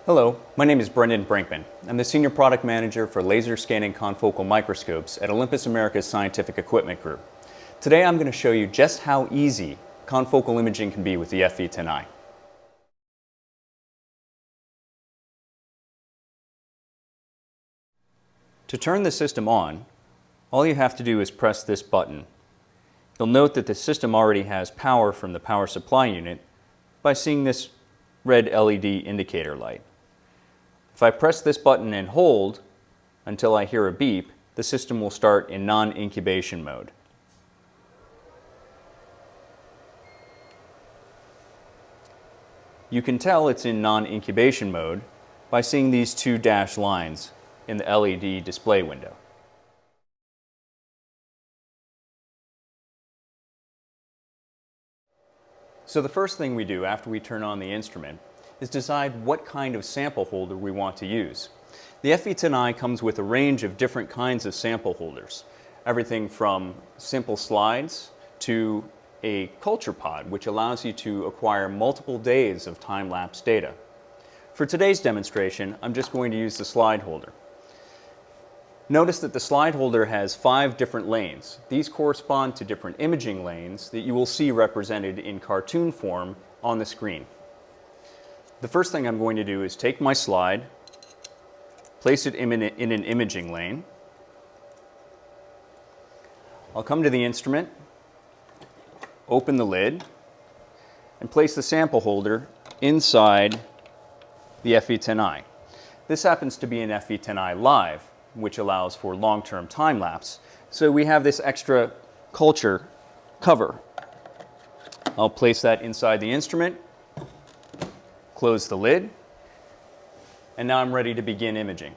Hello, my name is Brendan Brinkman. I'm the Senior Product Manager for Laser Scanning Confocal Microscopes at Olympus America's Scientific Equipment Group. Today I'm going to show you just how easy confocal imaging can be with the FV10i. To turn the system on, all you have to do is press this button. You'll note that the system already has power from the power supply unit by seeing this red LED indicator light. If I press this button and hold until I hear a beep, the system will start in non-incubation mode. You can tell it's in non-incubation mode by seeing these two dashed lines in the LED display window. So the first thing we do after we turn on the instrument is decide what kind of sample holder we want to use. The FV10i comes with a range of different kinds of sample holders, everything from simple slides to a culture pod, which allows you to acquire multiple days of time-lapse data. For today's demonstration, I'm just going to use the slide holder. Notice that the slide holder has 5 different lanes. These correspond to different imaging lanes that you will see represented in cartoon form on the screen. The first thing I'm going to do is take my slide, place it in an imaging lane. I'll come to the instrument, open the lid, and place the sample holder inside the FV10i. This happens to be an FV10i Live, which allows for long-term time-lapse. So we have this extra culture cover. I'll place that inside the instrument, close the lid, and now I'm ready to begin imaging.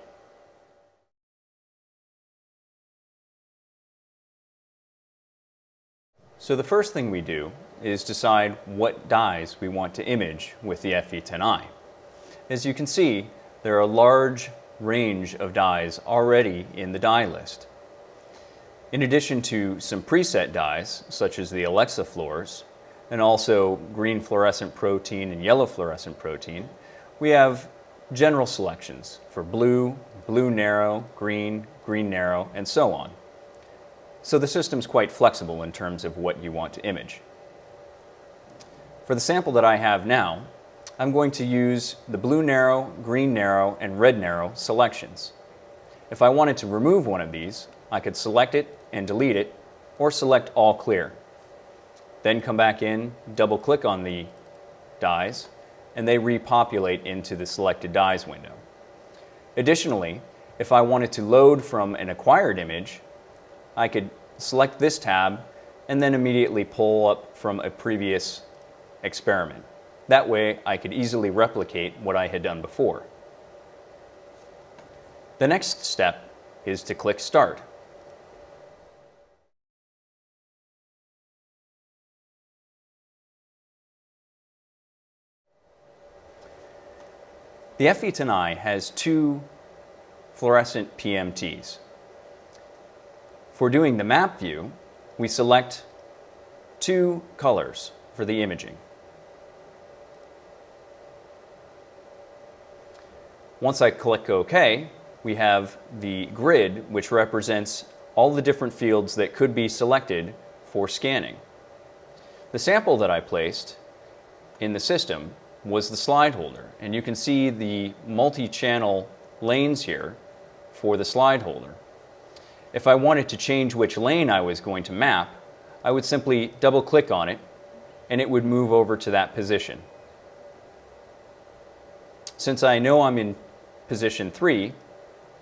So the first thing we do is decide what dyes we want to image with the FV10i. As you can see, there are a large range of dyes already in the dye list. In addition to some preset dyes, such as the Alexa fluors, and also green fluorescent protein and yellow fluorescent protein, we have general selections for blue, blue narrow, green, green narrow, and so on. So the system's quite flexible in terms of what you want to image. For the sample that I have now, I'm going to use the blue narrow, green narrow, and red narrow selections. If I wanted to remove one of these, I could select it and delete it, or select all clear. Then come back in, double click on the dyes, and they repopulate into the selected dyes window. Additionally, if I wanted to load from an acquired image, I could select this tab and then immediately pull up from a previous experiment. That way I could easily replicate what I had done before. The next step is to click Start. The FV10i has 2 fluorescent PMTs. For doing the map view, we select 2 colors for the imaging. Once I click OK, we have the grid, which represents all the different fields that could be selected for scanning. The sample that I placed in the system was the slide holder, and you can see the multi-channel lanes here for the slide holder. If I wanted to change which lane I was going to map, I would simply double-click on it and it would move over to that position. Since I know I'm in position 3,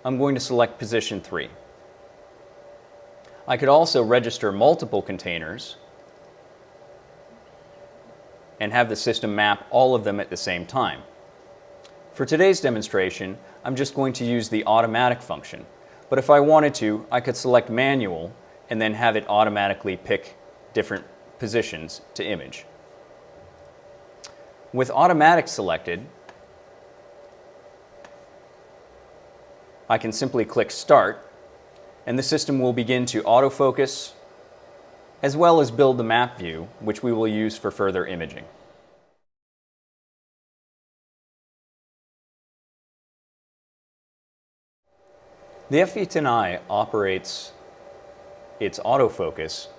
I'm going to select position 3. I could also register multiple containers and have the system map all of them at the same time. For today's demonstration, I'm just going to use the automatic function, but if I wanted to, I could select manual and then have it automatically pick different positions to image. With automatic selected, I can simply click Start, and the system will begin to autofocus as well as build the map view, which we will use for further imaging. The FV10i operates its autofocus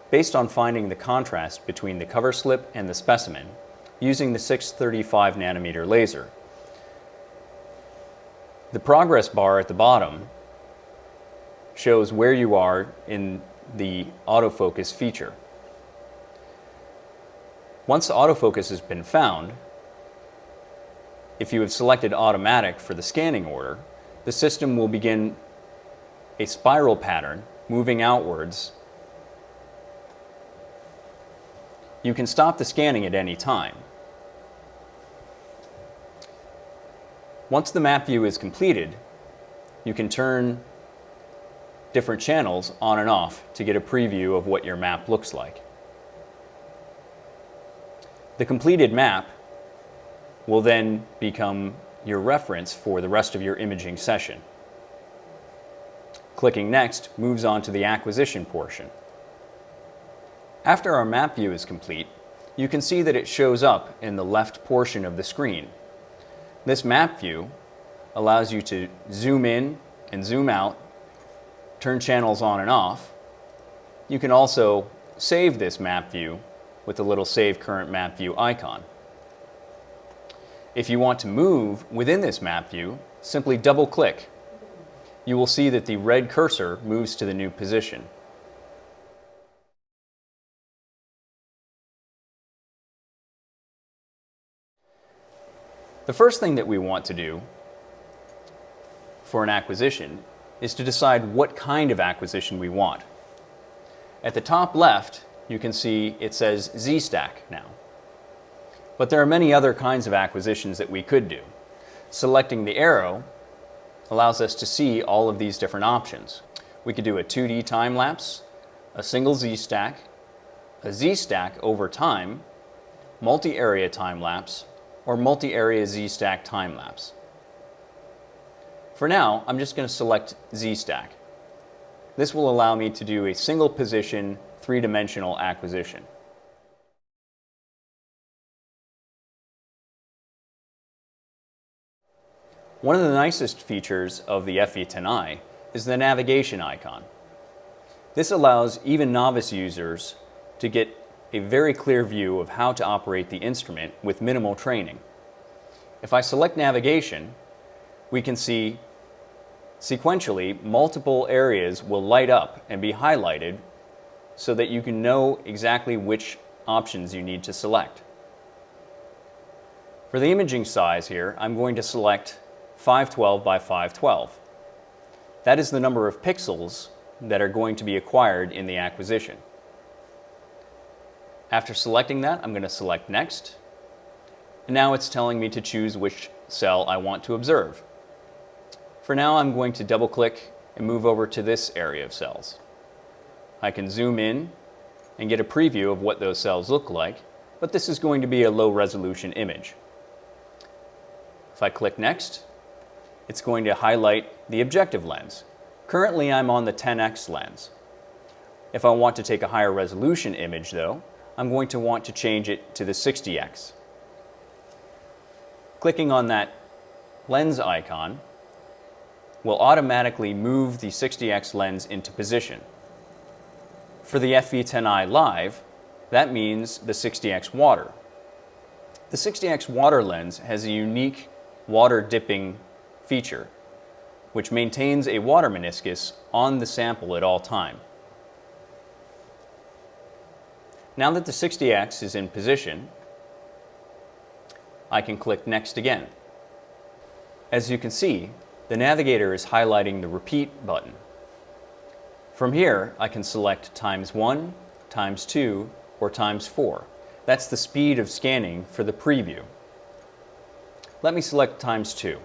based on finding the contrast between the cover slip and the specimen using the 635 nanometer laser. The progress bar at the bottom shows where you are in the autofocus feature. Once autofocus has been found, if you have selected automatic for the scanning order, the system will begin a spiral pattern moving outwards. You can stop the scanning at any time. Once the map view is completed, you can turn different channels on and off to get a preview of what your map looks like. The completed map will then become your reference for the rest of your imaging session. Clicking Next moves on to the acquisition portion. After our map view is complete, you can see that it shows up in the left portion of the screen. This map view allows you to zoom in and zoom out, turn channels on and off. You can also save this map view with the little Save Current Map View icon. If you want to move within this map view, simply double-click. You will see that the red cursor moves to the new position. The first thing that we want to do for an acquisition is to decide what kind of acquisition we want. At the top left, you can see it says Z-stack now. But there are many other kinds of acquisitions that we could do. Selecting the arrow allows us to see all of these different options. We could do a 2D time lapse, a single Z-stack, a Z-stack over time, multi-area time lapse, or multi-area Z-stack time lapse. For now, I'm just going to select Z-stack. This will allow me to do a single position, three-dimensional acquisition. One of the nicest features of the FV10i is the navigation icon. This allows even novice users to get a very clear view of how to operate the instrument with minimal training. If I select navigation, we can see sequentially multiple areas will light up and be highlighted so that you can know exactly which options you need to select. For the imaging size here, I'm going to select 512 by 512. That is the number of pixels that are going to be acquired in the acquisition. After selecting that, I'm going to select Next. And now it's telling me to choose which cell I want to observe. For now, I'm going to double-click and move over to this area of cells. I can zoom in and get a preview of what those cells look like, but this is going to be a low-resolution image. If I click Next, it's going to highlight the objective lens. Currently, I'm on the 10x lens. If I want to take a higher resolution image, though, I'm going to want to change it to the 60x. Clicking on that lens icon will automatically move the 60x lens into position. For the FV10i Live, that means the 60x water. The 60x water lens has a unique water dipping feature, which maintains a water meniscus on the sample at all time. Now that the 60x is in position, I can click Next again. As you can see, the navigator is highlighting the Repeat button. From here, I can select ×1, ×2, or ×4. That's the speed of scanning for the preview. Let me select ×2.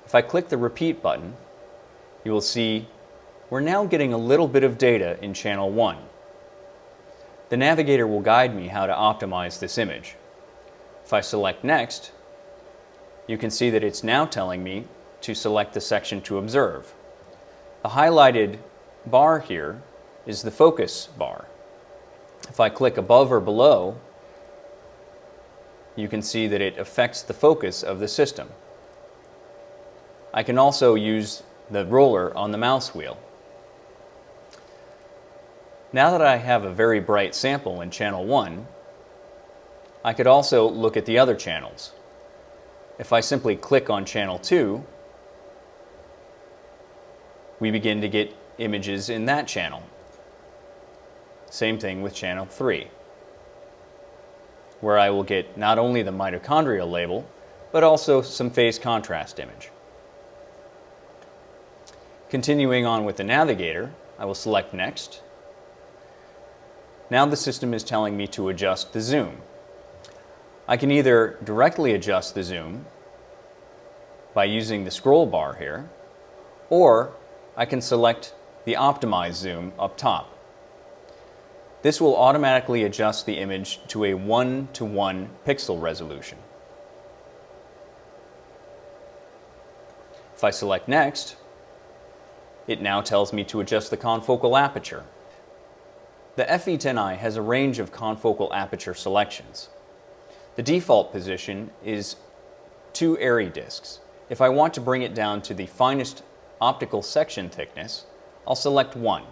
If I click the Repeat button, you will see we're now getting a little bit of data in channel 1. The navigator will guide me how to optimize this image. If I select Next, you can see that it's now telling me to select the section to observe. The highlighted bar here is the focus bar. If I click above or below, you can see that it affects the focus of the system. I can also use the roller on the mouse wheel. Now that I have a very bright sample in channel 1, I could also look at the other channels. If I simply click on channel 2, we begin to get images in that channel. Same thing with channel 3, where I will get not only the mitochondrial label, but also some phase contrast image. Continuing on with the navigator, I will select Next. Now the system is telling me to adjust the zoom. I can either directly adjust the zoom by using the scroll bar here, or I can select the Optimize Zoom up top. This will automatically adjust the image to a 1:1 pixel resolution. If I select Next, it now tells me to adjust the confocal aperture. The FV10i has a range of confocal aperture selections. The default position is 2 Airy discs. If I want to bring it down to the finest optical section thickness, I'll select 1.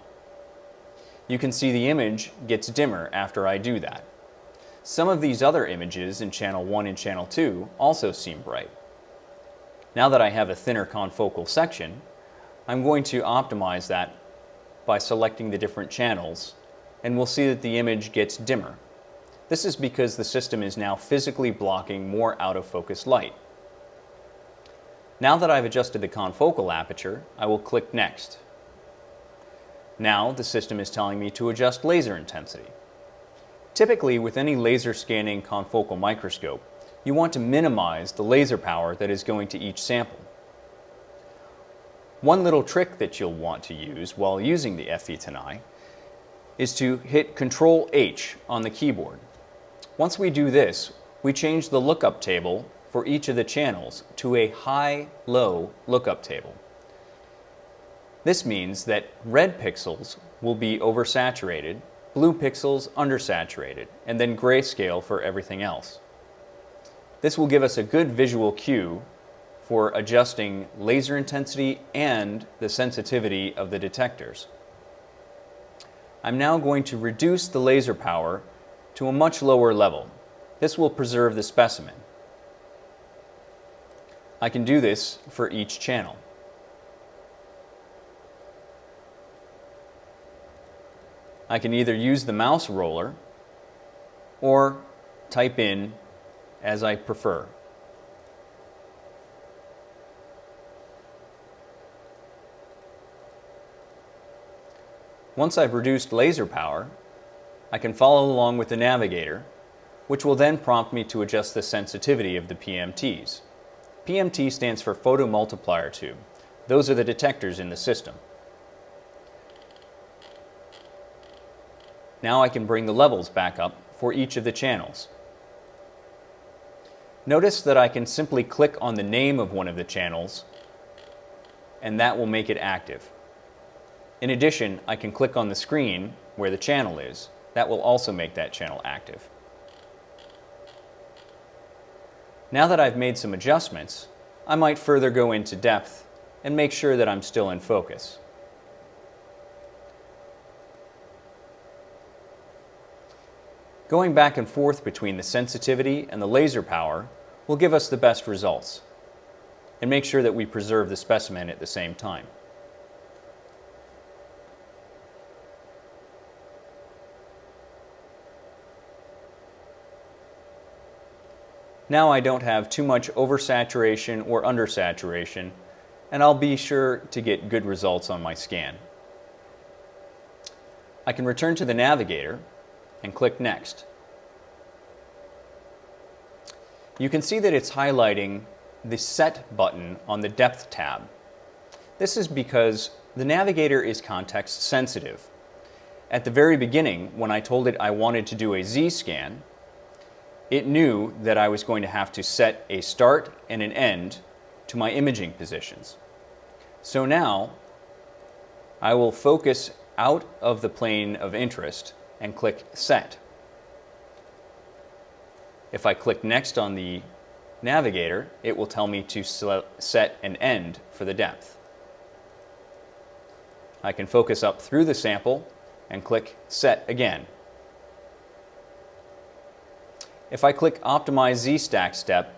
You can see the image gets dimmer after I do that. Some of these other images in channel 1 and channel 2 also seem bright. Now that I have a thinner confocal section, I'm going to optimize that by selecting the different channels, and we'll see that the image gets dimmer. This is because the system is now physically blocking more out of focus light. Now that I've adjusted the confocal aperture, I will click Next. Now the system is telling me to adjust laser intensity. Typically, with any laser scanning confocal microscope, you want to minimize the laser power that is going to each sample. One little trick that you'll want to use while using the FV10i is to hit Ctrl-H on the keyboard. Once we do this, we change the lookup table for each of the channels to a high-low lookup table. This means that red pixels will be oversaturated, blue pixels undersaturated, and then grayscale for everything else. This will give us a good visual cue for adjusting laser intensity and the sensitivity of the detectors. I'm now going to reduce the laser power to a much lower level. This will preserve the specimen. I can do this for each channel. I can either use the mouse roller or type in as I prefer. Once I've reduced laser power, I can follow along with the navigator, which will then prompt me to adjust the sensitivity of the PMTs. PMT stands for photomultiplier tube. Those are the detectors in the system. Now I can bring the levels back up for each of the channels. Notice that I can simply click on the name of one of the channels, and that will make it active. In addition, I can click on the screen where the channel is. That will also make that channel active. Now that I've made some adjustments, I might further go into depth and make sure that I'm still in focus. Going back and forth between the sensitivity and the laser power will give us the best results, and make sure that we preserve the specimen at the same time. Now I don't have too much oversaturation or undersaturation, and I'll be sure to get good results on my scan. I can return to the navigator and click Next. You can see that it's highlighting the Set button on the Depth tab. This is because the navigator is context sensitive. At the very beginning, when I told it I wanted to do a Z scan, it knew that I was going to have to set a start and an end to my imaging positions. So now I will focus out of the plane of interest and click Set. If I click Next on the navigator, it will tell me to set an end for the depth. I can focus up through the sample and click Set again. If I click Optimize Z-Stack step,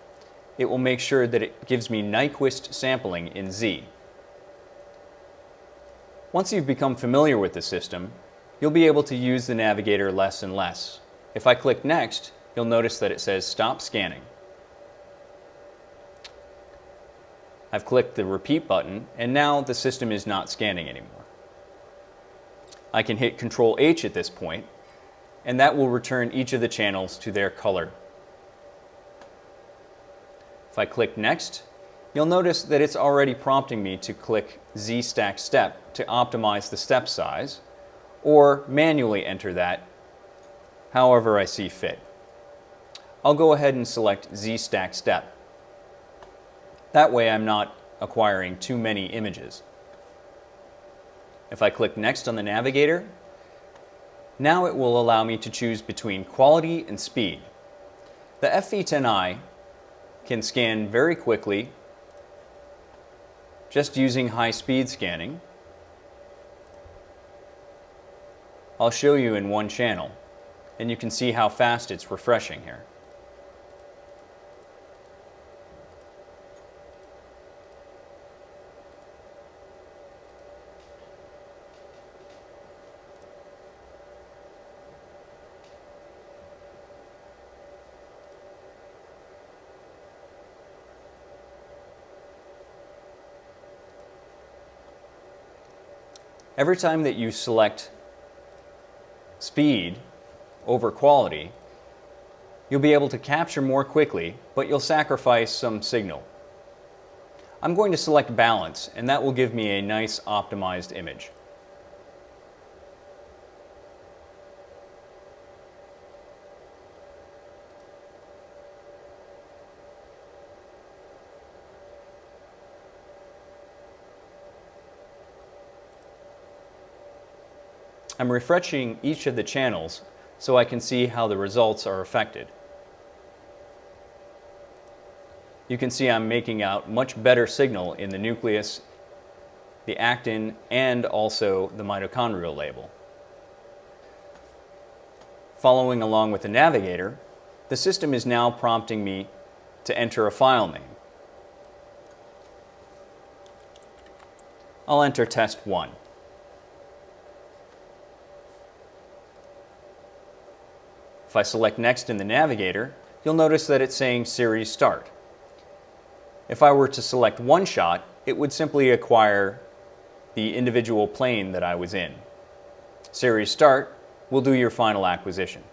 it will make sure that it gives me Nyquist sampling in Z. Once you've become familiar with the system, you'll be able to use the navigator less and less. If I click Next, you'll notice that it says Stop Scanning. I've clicked the Repeat button, and now the system is not scanning anymore. I can hit Ctrl H at this point, and that will return each of the channels to their color. If I click Next, you'll notice that it's already prompting me to click Z-Stack step to optimize the step size, or manually enter that however I see fit. I'll go ahead and select Z-Stack step. That way I'm not acquiring too many images. If I click Next on the navigator, now it will allow me to choose between quality and speed. The FV10i can scan very quickly just using high-speed scanning. I'll show you in one channel, and you can see how fast it's refreshing here. Every time that you select speed over quality, you'll be able to capture more quickly, but you'll sacrifice some signal. I'm going to select balance, and that will give me a nice optimized image. I'm refreshing each of the channels so I can see how the results are affected. You can see I'm making out much better signal in the nucleus, the actin, and also the mitochondrial label. Following along with the navigator, the system is now prompting me to enter a file name. I'll enter test 1. If I select Next in the navigator, you'll notice that it's saying Series Start. If I were to select one shot, it would simply acquire the individual plane that I was in. Series Start will do your final acquisition.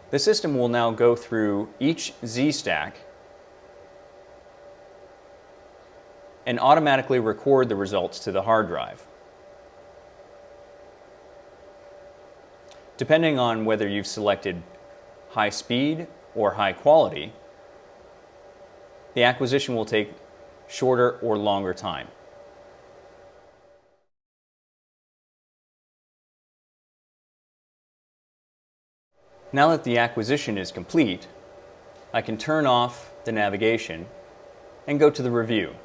The system will now go through each Z-stack and automatically record the results to the hard drive. Depending on whether you've selected high speed or high quality, the acquisition will take shorter or longer time. Now that the acquisition is complete, I can turn off the navigation and go to the review.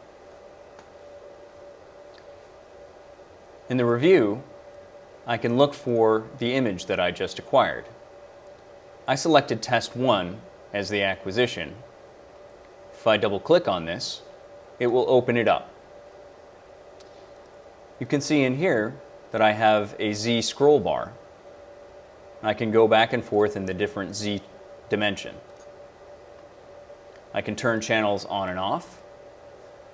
In the review, I can look for the image that I just acquired. I selected test 1 as the acquisition. If I double-click on this, it will open it up. You can see in here that I have a Z scroll bar. I can go back and forth in the different Z dimension. I can turn channels on and off.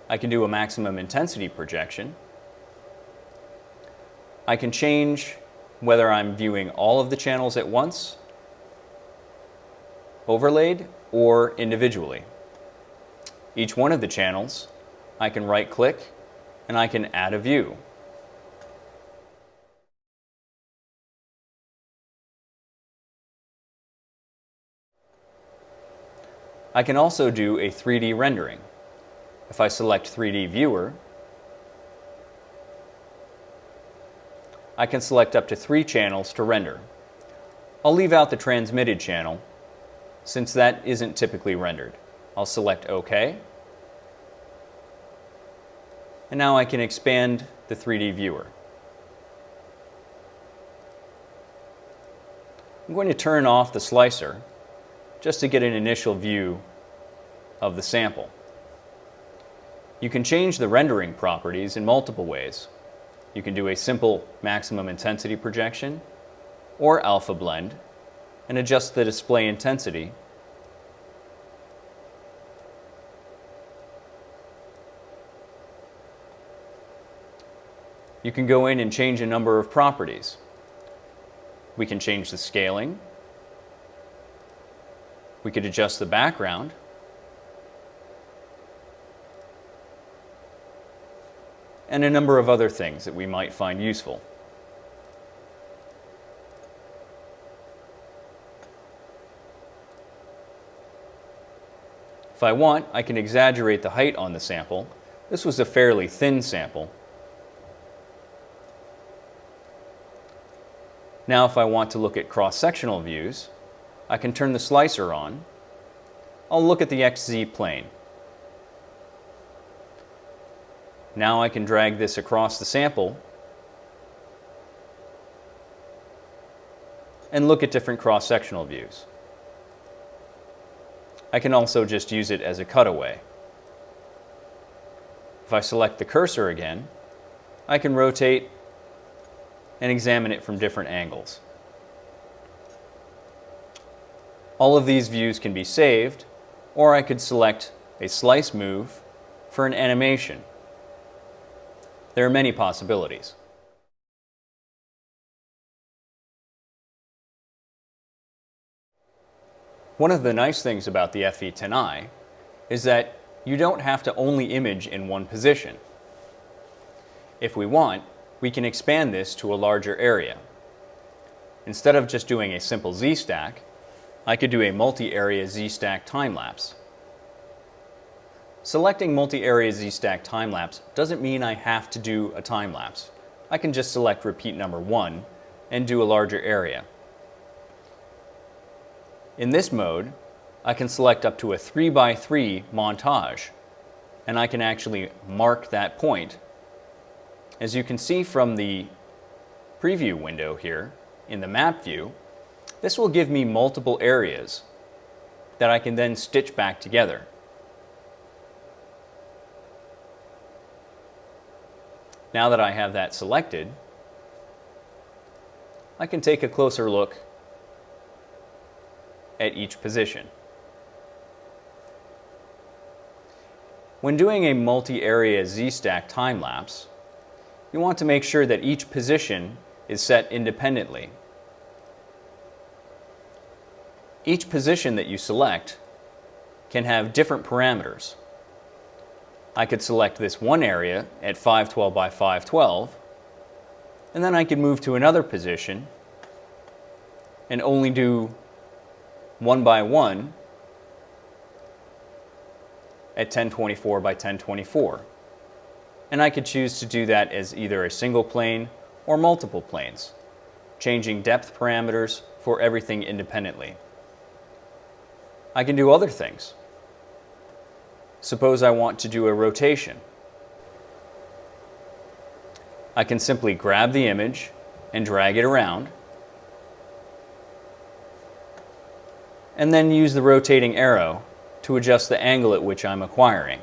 I can do a maximum intensity projection. I can change whether I'm viewing all of the channels at once, overlaid, or individually. Each one of the channels, I can right-click and I can add a view. I can also do a 3D rendering. If I select 3D Viewer, I can select up to 3 channels to render. I'll leave out the transmitted channel since that isn't typically rendered. I'll select OK. And now I can expand the 3D viewer. I'm going to turn off the slicer just to get an initial view of the sample. You can change the rendering properties in multiple ways. You can do a simple maximum intensity projection or alpha blend and adjust the display intensity. You can go in and change a number of properties. We can change the scaling. We could adjust the background. And a number of other things that we might find useful. If I want, I can exaggerate the height on the sample. This was a fairly thin sample. Now if I want to look at cross-sectional views, I can turn the slicer on. I'll look at the XZ plane. Now I can drag this across the sample and look at different cross-sectional views. I can also just use it as a cutaway. If I select the cursor again, I can rotate and examine it from different angles. All of these views can be saved, or I could select a slice move for an animation. There are many possibilities. One of the nice things about the FV10i is that you don't have to only image in one position. If we want, we can expand this to a larger area. Instead of just doing a simple Z-stack, I could do a multi-area Z-stack time-lapse. Selecting multi-area Z-stack time-lapse doesn't mean I have to do a time-lapse. I can just select repeat number 1 and do a larger area. In this mode, I can select up to a 3x3 montage, and I can actually mark that point. As you can see from the preview window here in the map view, this will give me multiple areas that I can then stitch back together. Now that I have that selected, I can take a closer look at each position. When doing a multi-area Z-stack time-lapse, you want to make sure that each position is set independently. Each position that you select can have different parameters. I could select this one area at 512 by 512, and then I could move to another position and only do 1 by 1 at 1024 by 1024. And I could choose to do that as either a single plane or multiple planes, changing depth parameters for everything independently. I can do other things. Suppose I want to do a rotation. I can simply grab the image and drag it around, and then use the rotating arrow to adjust the angle at which I'm acquiring.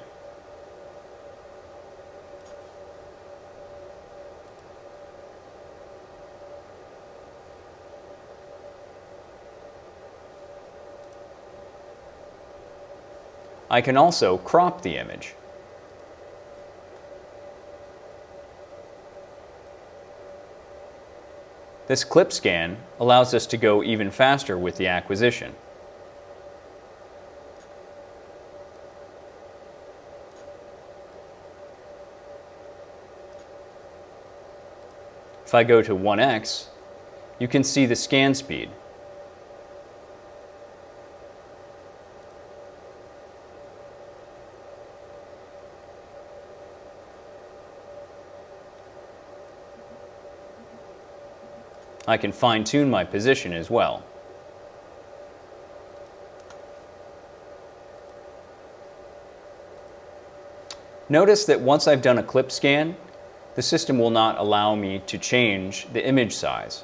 I can also crop the image. This clip scan allows us to go even faster with the acquisition. If I go to 1x, you can see the scan speed. I can fine-tune my position as well. Notice that once I've done a clip scan, the system will not allow me to change the image size.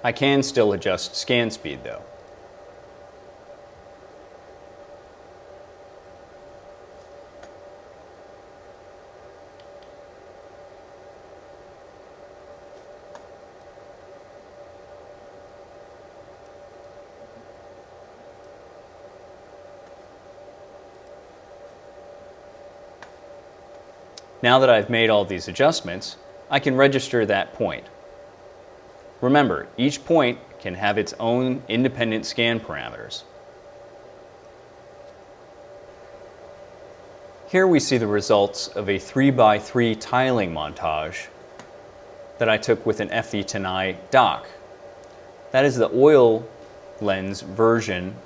I can still adjust scan speed though. Now that I've made all these adjustments, I can register that point. Remember, each point can have its own independent scan parameters. Here we see the results of a 3x3 tiling montage that I took with an FV10i dock. That is the oil lens version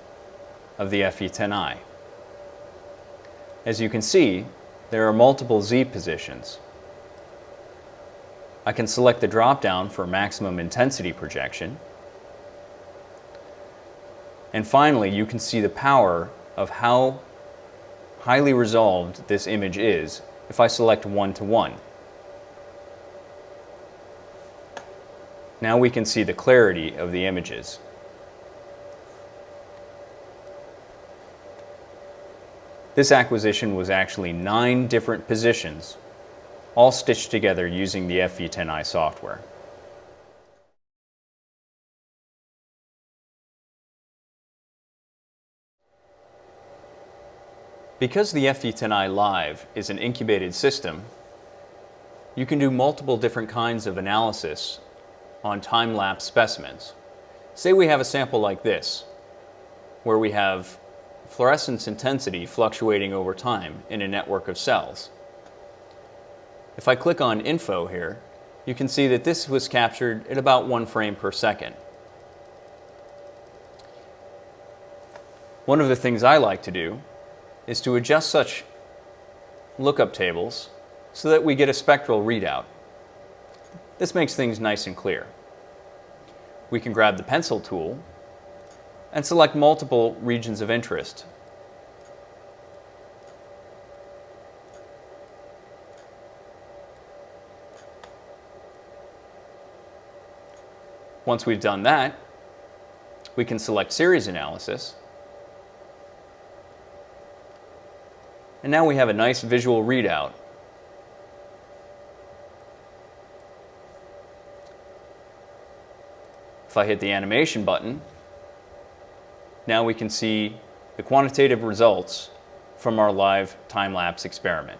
of the FV10i. As you can see, there are multiple Z positions. I can select the drop-down for maximum intensity projection. And finally, you can see the power of how highly resolved this image is if I select 1:1. Now we can see the clarity of the images. This acquisition was actually 9 different positions, all stitched together using the FV10i software. Because the FV10i Live is an incubated system, you can do multiple different kinds of analysis on time-lapse specimens. Say we have a sample like this, where we have fluorescence intensity fluctuating over time in a network of cells. If I click on Info here, you can see that this was captured at about 1 frame per second. One of the things I like to do is to adjust such lookup tables so that we get a spectral readout. This makes things nice and clear. We can grab the pencil tool and select multiple regions of interest. Once we've done that, we can select series analysis. And now we have a nice visual readout. If I hit the animation button, now we can see the quantitative results from our live time-lapse experiment.